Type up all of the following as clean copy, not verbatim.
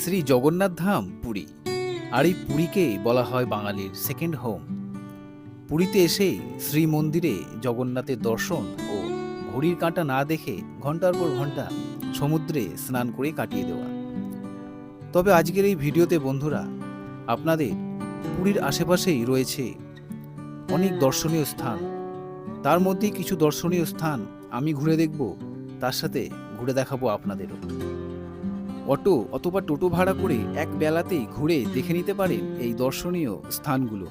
শ্রী জগন্নাথ ধাম পুরী। আর এই পুরীকেই বলা হয় বাঙালির সেকেন্ড হোম। পুরীতে এসেই শ্রী মন্দিরে জগন্নাথের দর্শন ও ঘড়ির কাঁটা না দেখে ঘন্টার পর ঘন্টা সমুদ্রে স্নান করে কাটিয়ে দেওয়া। তবে আজকের এই ভিডিওতে বন্ধুরা আপনাদের পুরীর আশেপাশেই রয়েছে অনেক দর্শনীয় স্থান। তার মধ্যে কিছু দর্শনীয় স্থান আমি ঘুরে দেখব, তার সাথে ঘুরে দেখাবো আপনাদেরও। অটো অথবা টোটো ভাড়া করে এক বেলাতেই ঘুরে দেখে নিতে পারেন এই দর্শনীয় স্থানগুলো।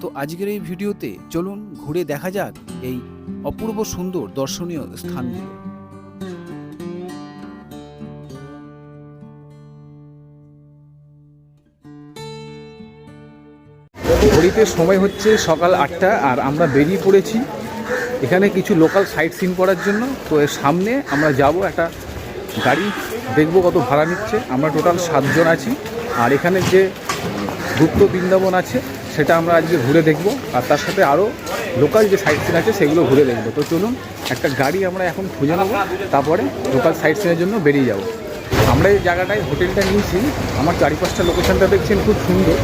তো আজকের এই ভিডিওতে চলুন ঘুরে দেখা যাক এই অপূর্ব সুন্দর দর্শনীয় স্থানগুলো। ঘড়িতে সময় হচ্ছে সকাল 8টা আর আমরা বেরিয়ে পড়েছি এখানে কিছু লোকাল সাইট সিন করার জন্য। তো এর সামনে আমরা যাব, একটা গাড়ি দেখব কত ভাড়া নিচ্ছে। আমরা টোটাল 7 জন আছি। আর এখানে যে গুপ্ত বৃন্দাবন আছে সেটা আমরা আজকে ঘুরে দেখব, আর তার সাথে আরও লোকাল যে সাইট সিন আছে সেগুলো ঘুরে দেখব। তো চলুন একটা গাড়ি আমরা এখন খুঁজে নেব, তারপরে লোকাল সাইট সিনের জন্য বেরিয়ে যাব। আমরা এই জায়গাটায় হোটেলটা নিয়েছি, আমার চারিপাশটা লোকেশনটা দেখছেন খুব সুন্দর।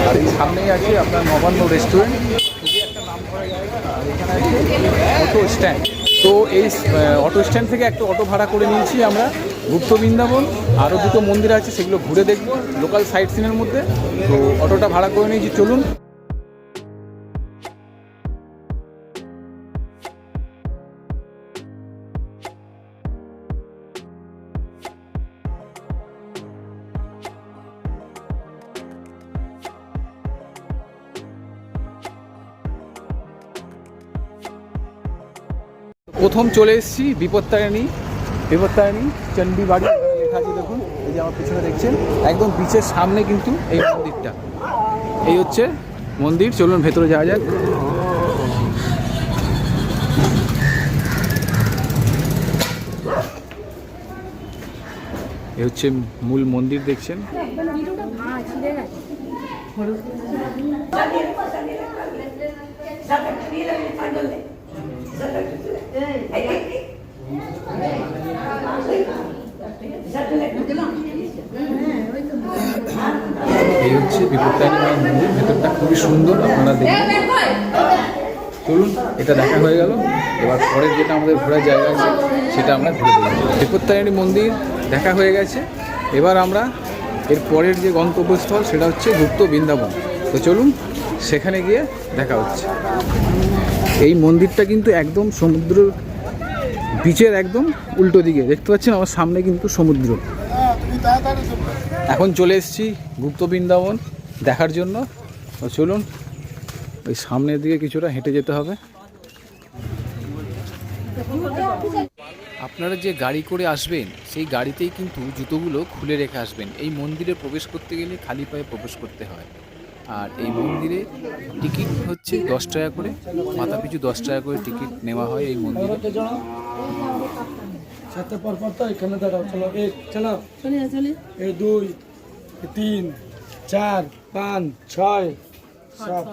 আর এই সামনেই আছে আপনার নবান্ন রেস্টুরেন্ট, খুবই একটা নাম করা জায়গা। আর এখানে আছে অটো স্ট্যান্ড। তো এই অটো স্ট্যান্ড থেকে একটা অটো ভাড়া করে নিয়েছি আমরা গুপ্ত বৃন্দাবন। আরও দুটো মন্দির আছে সেগুলো ঘুরে দেখব লোকাল সাইট সিনের মধ্যে। তো অটোটা ভাড়া করে নিয়েছি, চলুন। প্রথম চলে এসেছি বিপত্তারিণী চণ্ডী বাড়ি লেখা আছে, দেখুন এই যে আমার পিছনে দেখছেন একদম বিচের সামনে কিন্তু এই মন্দিরটা। এই হচ্ছে মন্দির, চলুন ভেতরে যাওয়া যাক। এই হচ্ছে মূল মন্দির, দেখছেন। এই হচ্ছে বিপত্তারিণী মায়ের মন্দির, ভেতরটা খুবই সুন্দর, আপনারা দেখবেন। চলুন, এটা দেখা হয়ে গেল। এবার পরের যেটা আমাদের ঘোরার জায়গা আছে সেটা আমরা ঘুরে দেখব। বিপত্তারিণী মন্দির দেখা হয়ে গেছে। এবার আমরা এর পরের যে গন্তব্যস্থল সেটা হচ্ছে গুপ্ত বৃন্দাবন। তো চলুন সেখানে গিয়ে দেখা হচ্ছে। এই মন্দিরটা কিন্তু একদম সমুদ্র বিচের একদম উল্টো দিকে, দেখতে পাচ্ছেন আমার সামনে কিন্তু সমুদ্র। এখন চলে এসেছি গুপ্ত বৃন্দাবন দেখার জন্য। তো চলুন ওই সামনের দিকে কিছুটা হেঁটে যেতে হবে। আপনারা যে গাড়ি করে আসবেন সেই গাড়িতেই কিন্তু জুতোগুলো খুলে রেখে আসবেন। এই মন্দিরে প্রবেশ করতে গেলে খালি পায়ে প্রবেশ করতে হয়। আর এই মন্দিরে টিকিট হচ্ছে 10 টাকা করে, মাথা পিছু 10 টাকা করে টিকিট নেওয়া হয় এই মন্দিরে। এখানে দাঁড়াও, চলো। 1 চলো, 2 3 4 5 6 7।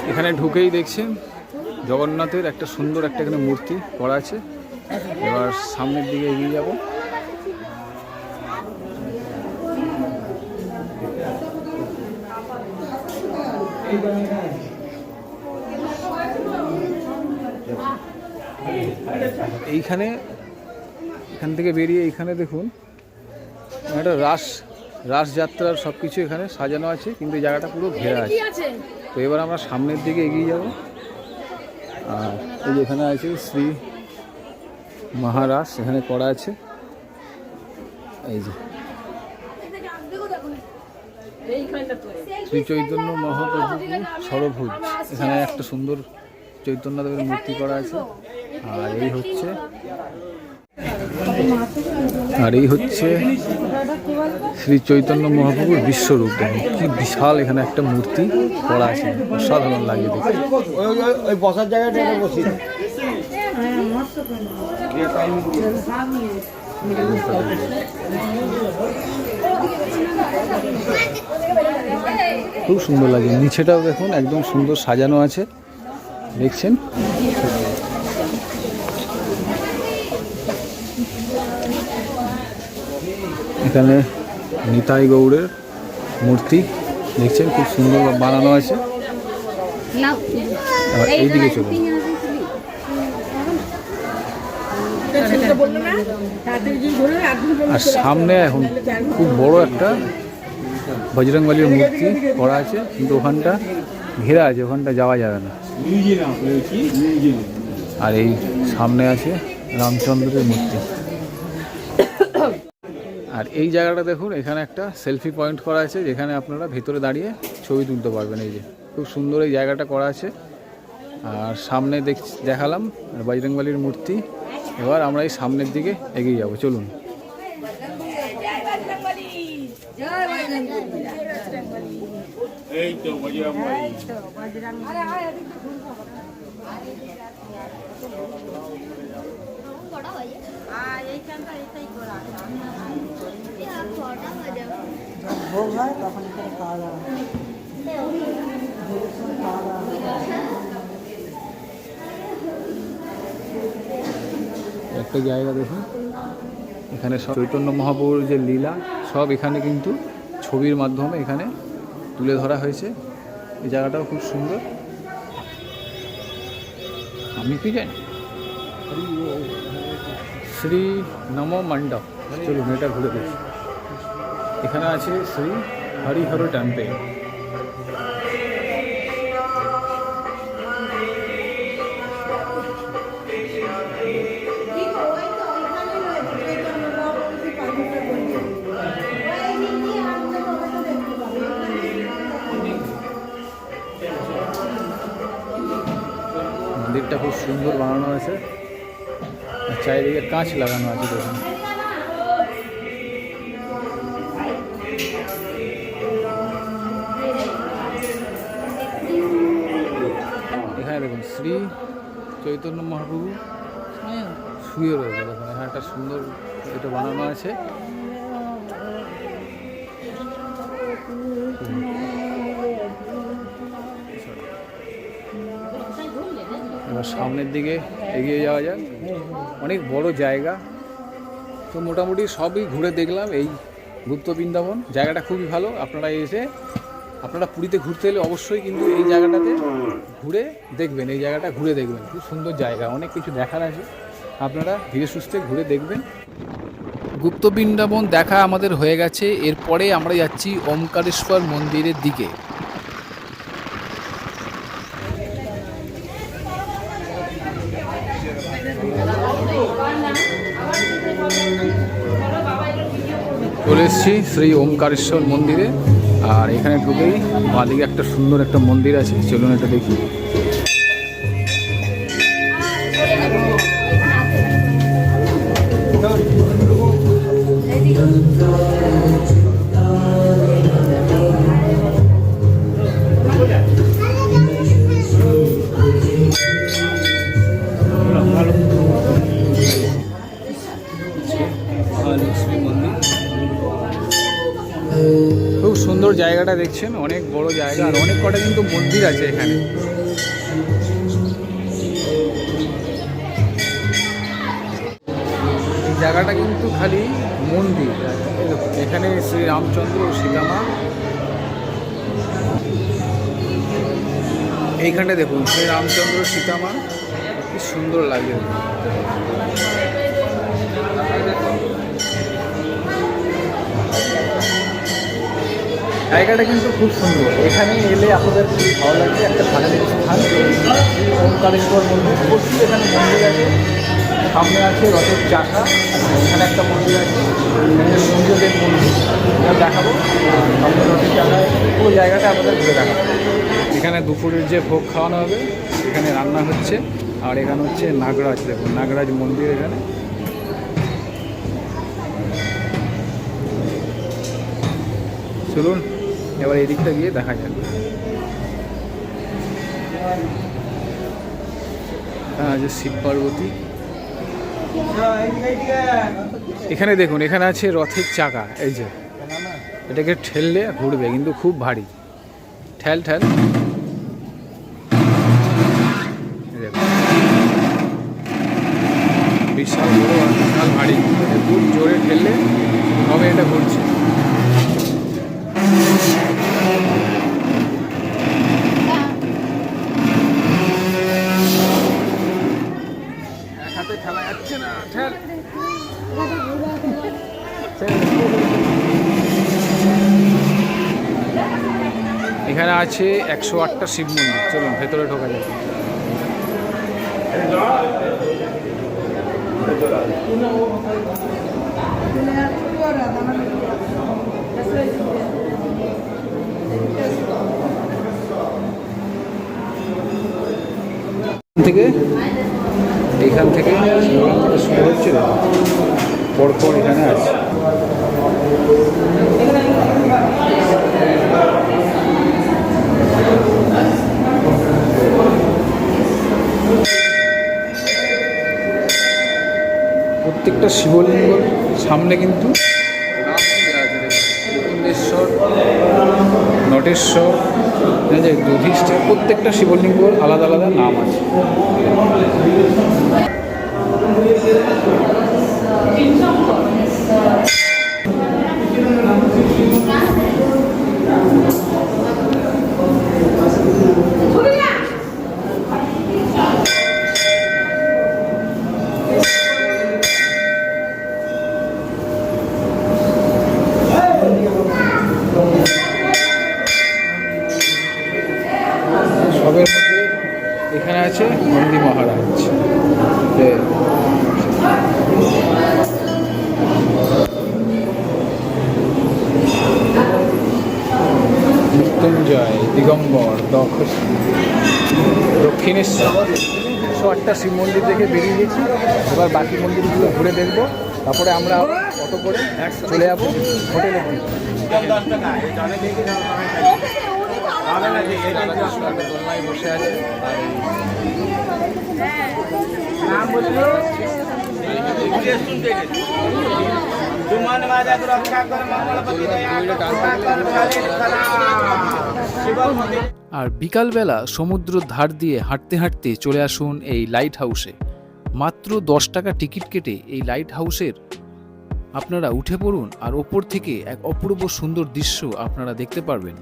এখানে ঢুকেই দেখছেন জগন্নাথের একটা সুন্দর একটা এখানে মূর্তি করা আছে। এবার সামনের দিকে এগিয়ে যাব। এখান থেকে বেরিয়ে এইখানে দেখুন একটা রাসযাত্রার সব কিছু এখানে সাজানো আছে, কিন্তু জায়গাটা পুরো ঘেরা আছে। তো এবার আমরা সামনের দিকে এগিয়ে যাব। আর এই যে এখানে আছে শ্রী মহারাজ, এখানে করা আছে। এই যে শ্রী চৈতন্য মহাপ্রভু সরভুজ, এখানে একটা সুন্দর চৈতন্যদেবের মূর্তি করা আছে। আর এই হচ্ছে শ্রী চৈতন্য মহাপ্রভুর বিশ্বরূপ। দেখুন কি বিশাল এখানে একটা মূর্তি করা আছে, অসাধারণ লাগে দেখতে। ওই বসার জায়গাটা বসি। খুব সুন্দর লাগে, নিচেটাও দেখুন একদম সুন্দর সাজানো আছে। দেখছেন। এখানে নিতাই গৌড়ের মূর্তি দেখছেন, খুব সুন্দর বানানো আছে। আর এইদিকে চলুন। আর সামনে এখন খুব বড় একটা বজরংবলীর মূর্তি করা আছে, কিন্তু ওখানটা ঘেরা আছে, ওখানটা যাওয়া যাবে না। আর এই সামনে আছে রামচন্দ্রের মূর্তি। আর এই জায়গাটা দেখুন, এখানে একটা সেলফি পয়েন্ট করা আছে, যেখানে আপনারা ভেতরে দাঁড়িয়ে ছবি তুলতে পারবেন। এই যে খুব সুন্দর এই জায়গাটা করা আছে। আর সামনে দেখালাম বজরংবলীর মূর্তি। এবার আমরা এই সামনের দিকে এগিয়ে যাব, চলুন। এই তো বজরংবলী। একটা জায়গা দেখুন, এখানে সব চৈতন্য মহাপ্রভুর যে লীলা সব এখানে কিন্তু ছবির মাধ্যমে এখানে তুলে ধরা হয়েছে। এই জায়গাটাও খুব সুন্দর। আমি কি জানি শ্রী নম মণ্ডপ, চলুন এটা ঘুরে দেখি। এখানে আছে শ্রী হরিহর টেম্পল। মন্দিরটা খুব সুন্দর বানানো আছে, চারিদিকে কাঁচ লাগানো আছে দেখুন। এখানে দেখুন শ্রী চৈতন্য মহাপ্রভু শুয়ে রয়েছে, দেখুন এখানে একটা সুন্দর এটা বানানো আছে। এবার সামনের দিকে এগিয়ে যাওয়া যাক। অনেক বড় জায়গা, তো মোটামুটি সবই ঘুরে দেখলাম। এই গুপ্ত বৃন্দাবন জায়গাটা খুবই ভালো। আপনারা পুরীতে ঘুরতে এলে অবশ্যই কিন্তু এই জায়গাটাতে ঘুরে দেখবেন, এই জায়গাটা ঘুরে দেখবেন। খুব সুন্দর জায়গা, অনেক কিছু দেখার আছে, আপনারা ধীরে সুস্থে ঘুরে দেখবেন। গুপ্ত বৃন্দাবন দেখা আমাদের হয়ে গেছে। এরপরে আমরা যাচ্ছি ওমকারেশ্বর মন্দিরের দিকে। চলে এসেছি শ্রী ওমকারেশ্বর মন্দিরে। আর এখানে ঢুকেই বাঁদিকে একটা সুন্দর একটা মন্দির আছে, চলুন এটা দেখি। খুব সুন্দর জায়গাটা দেখছেন, অনেক বড় জায়গা আর অনেক কটা কিন্তু মন্দির আছে এখানে। এই জায়গাটা কিন্তু খালি মন্দির। এখানে শ্রী রামচন্দ্র ও সীতামা, এইখানটা দেখুন শ্রী রামচন্দ্র সীতামা, কি সুন্দর লাগে। জায়গাটা কিন্তু খুব সুন্দর। এখানে এলে আপনাদের খুব ভালো লাগবে। একটা ধার্মিক স্থান, ওমকারেশ্বর মন্দির। প্রচুর এখানে মন্দির আছে। সামনে আছে রথের চাকা, এখানে একটা মন্দির আছে, সূর্যদেব মন্দির, এটা দেখাবো। সামনে রথের চাকায় পুরো জায়গাটা আপনাদের ঘুরে দেখাবো। এখানে দুপুরের যে ভোগ খাওয়ানো হবে, এখানে রান্না হচ্ছে। আর এখানে হচ্ছে নাগরাজ, দেখুন নাগরাজ মন্দির এখানে। চলুন এবার এই দিকটা গিয়ে দেখা যাক। হ্যাঁ, যে শিব পার্বতী। এখানে দেখুন, এখানে আছে রথের চাকা। এই যে এটাকে ঠেললে ঘুরবে, কিন্তু খুব ভারী। ঠেল ঠেল। যাচ্ছে না ঠেল। এখানে আছে 108টা শিব মন্দির। চলুন ভেতরে ঢোকা যাবে। এখান থেকে শুরু হচ্ছে, পরপর এখানে আছে। প্রত্যেকটা শিবলিঙ্গর সামনে কিন্তু নাম দেওয়া আছে। মুকুন্দেশ্বর, নটেশ্বর, যুধিষ্ঠির, প্রত্যেকটা শিবলিঙ্গর আলাদা আলাদা নাম আছে। সবের মধ্যে এখানে আছে নন্দী মহারাজ, মৃত্যুঞ্জয়, দিগম্বর, দক্ষিণেশ্বর। 108টা শিব মন্দির থেকে বেরিয়ে গেছি। এবার বাকি মন্দিরগুলো ঘুরে দেখবো, তারপরে আমরা অটো করে চলে যাবো হোটেলে। দোলনায় বসে আছে। আর বিকালবেলা সমুদ্র ধার দিয়ে হাঁটতে হাঁটতে চলে আসুন এই লাইট হাউসে। মাত্র 10 টাকা টিকিট কেটে এই লাইট হাউসের আপনারা উঠে পড়ুন, আর ওপর থেকে এক অপূর্ব সুন্দর দৃশ্য আপনারা দেখতে পারবেন।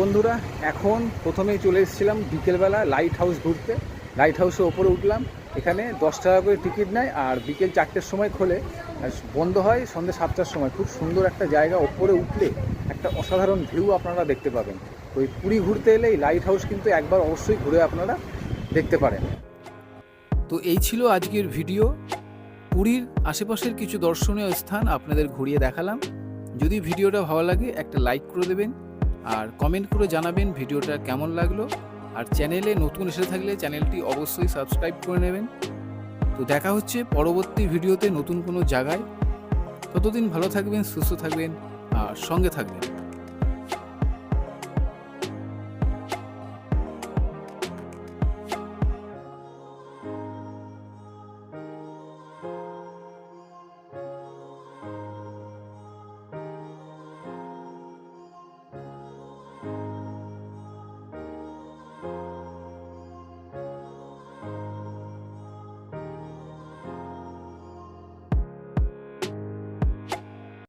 বন্ধুরা, এখন প্রথমেই চলে এসেছিলাম বিকেলবেলা লাইট হাউস ঘুরতে। লাইট হাউসের ওপরে উঠলাম। এখানে 10 টাকা করে টিকিট নেয়, আর বিকেল 4টের সময় খোলে, বন্ধ হয় সন্ধ্যে 7টার সময়। খুব সুন্দর একটা জায়গা, ওপরে উঠলে একটা অসাধারণ ভিউ আপনারা দেখতে পাবেন। ওই পুরী ঘুরতে এলে এই লাইট হাউস কিন্তু একবার অবশ্যই ঘুরে আপনারা দেখতে পারেন। তো এই ছিল আজকের ভিডিও। পুরীর আশেপাশের কিছু দর্শনীয় স্থান আপনাদের ঘুরিয়ে দেখালাম। যদি ভিডিওটা ভালো লাগে একটা লাইক করে দেবেন, আর কমেন্ট করে জানাবেন ভিডিওটা কেমন লাগলো। আর চ্যানেলে নতুন এসে থাকলে চ্যানেলটি অবশ্যই সাবস্ক্রাইব করে নেবেন। তো দেখা হচ্ছে পরবর্তী ভিডিওতে নতুন কোনো জায়গায়। ততদিন ভালো থাকবেন, সুস্থ থাকবেন আর সঙ্গে থাকবেন।